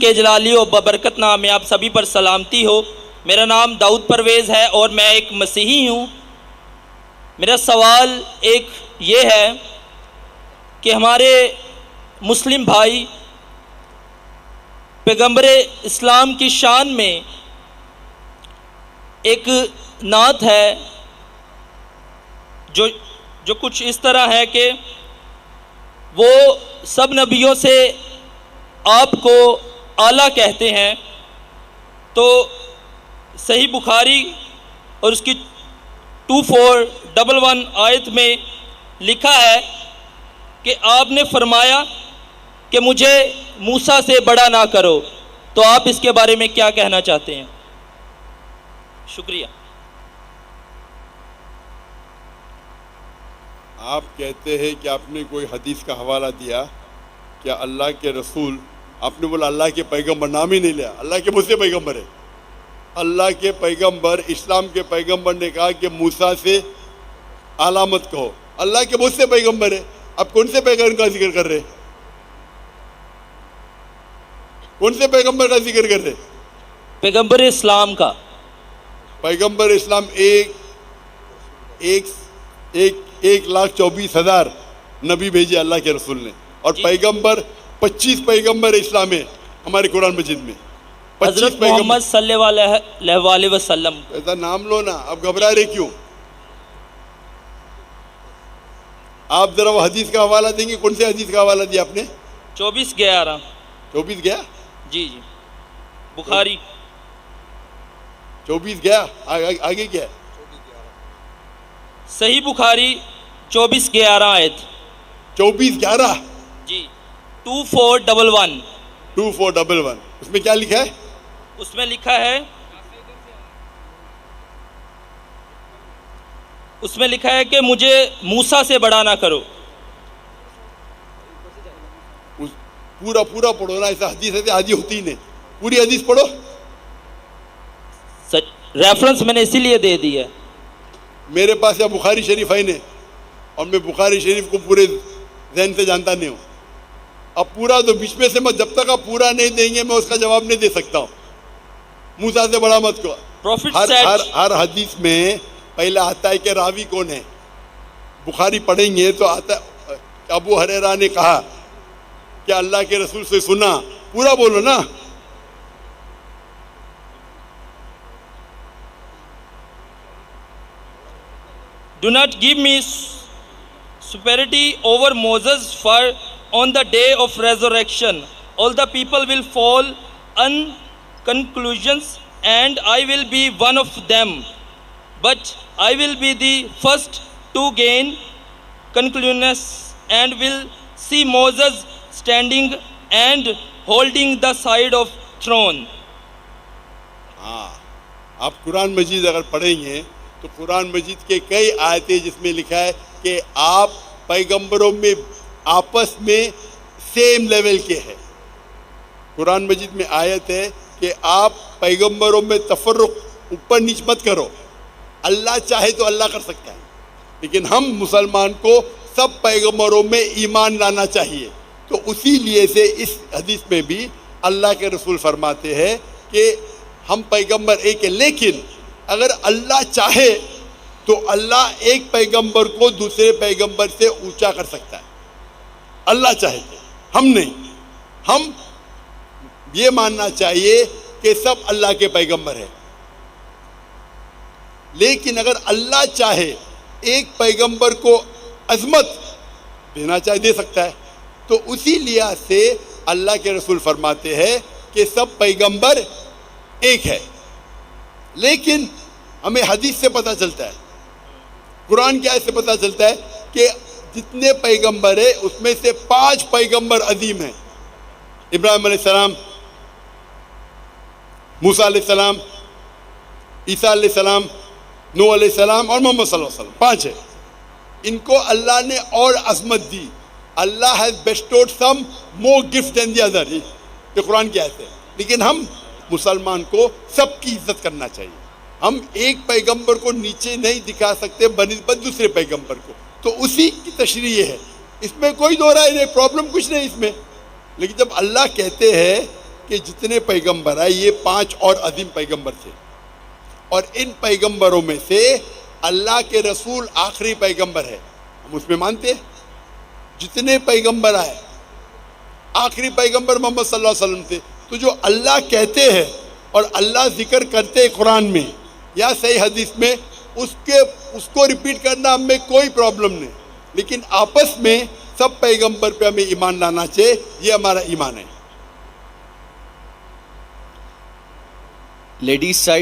کے جلالی و ببرکت نام میں آپ سبھی پر سلامتی ہو۔ میرا نام داؤد پرویز ہے اور میں ایک مسیحی ہوں۔ میرا سوال ایک یہ ہے کہ ہمارے مسلم بھائی پیغمبر اسلام کی شان میں ایک نعت ہے جو کچھ اس طرح ہے کہ وہ سب نبیوں سے آپ کو اعلیٰ کہتے ہیں۔ تو صحیح بخاری اور اس کی 2411 آیت میں لکھا ہے کہ آپ نے فرمایا کہ مجھے موسیٰ سے بڑا نہ کرو۔ تو آپ اس کے بارے میں کیا کہنا چاہتے ہیں؟ شکریہ۔ آپ کہتے ہیں کہ آپ نے کوئی حدیث کا حوالہ دیا، کیا اللہ کے رسول، آپ نے بولا اللہ کے پیغمبر، نام ہی نہیں لیا، اللہ کے مجھ سے پیغمبر ہے۔ اللہ کے پیغمبر، اسلام کے پیغمبر نے کہا کہ موسیٰ سے علامت کہو، اللہ کے مجھ سے پیغمبر ہے۔ اب کون سے پیغمبر کا ذکر کر رہے؟ کون سے پیغمبر کا ذکر کر رہے؟ پیغمبر اسلام کا۔ پیغمبر اسلام 1,24,000 نبی بھیجے اللہ کے رسول نے، اور پیغمبر 25 پیغمبر اسلام ہے ہمارے قرآن مجید میں۔ حضرت محمد صلی اللہ علیہ وسلم۔ ایسا نام لو نا، اب گھبرا رہے کیوں؟ آپ ذرا وہ حدیث کا حوالہ دیں گے؟ کون سے حدیث کا حوالہ دیا آپ نے؟ 24:11۔ 24 گیا؟ جی بخاری 24 گیا، آگے کیا ہے؟ صحیح بخاری 24:11 آیت 24:11 جی 2411۔ 2411 اس میں کیا لکھا ہے؟ اس میں لکھا ہے کہ مجھے موسیٰ سے بڑا نہ کرو۔ پورا پڑھو نا، ایسا حدیث ہے آدھی ہوتی نہیں، پوری حدیث پڑھو۔ ریفرنس میں نے اسی لیے دے دی ہے۔ میرے پاس یا بخاری شریف ہے نہیں، اور میں بخاری شریف کو پورے ذہن سے جانتا نہیں ہوں۔ اب پورا تو بیچ میں سے میں جب تک آپ پورا نہیں دیں گے میں اس کا جواب نہیں دے سکتا ہوں۔ موسیٰ سے بڑا مت کو، ہر حدیث میں پہلے آتا ہے کہ راوی کون ہے۔ بخاری پڑھیں گے تو آتا ہے ابو ہریرہ نے کہا کہ اللہ کے رسول سے سنا، پورا بولو نا۔ Do not give me superiority over Moses, for on the day of resurrection all the people will fall on conclusions and I will be one of them, but I will be the first to gain conclusions and will see Moses standing and holding the side of throne۔ ہاں، آپ قرآن مجید اگر پڑھیں گے تو قرآن مجید کے کئی آیتیں جس میں لکھا ہے کہ آپ پیغمبروں میں آپس میں سیم لیول کے ہیں۔ قرآن مجید میں آیت ہے کہ آپ پیغمبروں میں تفرق اوپر نیچ مت کرو۔ اللہ چاہے تو اللہ کر سکتا ہے، لیکن ہم مسلمان کو سب پیغمبروں میں ایمان لانا چاہیے۔ تو اسی لیے سے اس حدیث میں بھی اللہ کے رسول فرماتے ہیں کہ ہم پیغمبر ایک ہے، لیکن اگر اللہ چاہے تو اللہ ایک پیغمبر کو دوسرے پیغمبر سے اونچا کر سکتا ہے۔ اللہ چاہے تو، ہم نہیں۔ ہم یہ ماننا چاہیے کہ سب اللہ کے پیغمبر ہیں، لیکن اگر اللہ چاہے ایک پیغمبر کو عظمت دینا چاہے دے سکتا ہے۔ تو اسی لحاظ سے اللہ کے رسول فرماتے ہیں کہ سب پیغمبر ایک ہے، لیکن ہمیں حدیث سے پتہ چلتا ہے، قرآن کی آیت سے پتہ چلتا ہے کہ جتنے پیغمبر ہیں اس میں سے 5 پیغمبر عظیم ہیں۔ ابراہیم علیہ السلام، موسیٰ علیہ السلام، عیسیٰ علیہ السلام، نوح علیہ السلام اور محمد صلی اللہ علیہ وسلم، 5 ہیں۔ ان کو اللہ نے اور عظمت دی۔ اللہ has bestowed some more gifts than the other، یہ قرآن کی آیت ہے۔ لیکن ہم مسلمان کو سب کی عزت کرنا چاہیے۔ ہم ایک پیغمبر کو نیچے نہیں دکھا سکتے بنسبت دوسرے پیغمبر کو۔ تو اسی کی تشریح یہ ہے، اس میں کوئی دو رائے نہیں، پرابلم کچھ نہیں اس میں۔ لیکن جب اللہ کہتے ہیں کہ جتنے پیغمبر آئے یہ 5 اور عظیم پیغمبر تھے، اور ان پیغمبروں میں سے اللہ کے رسول آخری پیغمبر ہے، ہم اس میں مانتے ہیں۔ جتنے پیغمبر آئے آخری پیغمبر محمد صلی اللہ علیہ وسلم تھے، تو جو اللہ کہتے ہیں اور اللہ ذکر کرتے ہیں قرآن میں یا صحیح حدیث میں، اس کو ریپیٹ کرنا ہم میں کوئی پرابلم نہیں، لیکن آپس میں سب پیغمبر پہ ہمیں ایمان لانا چاہیے، یہ ہمارا ایمان ہے۔ Ladies side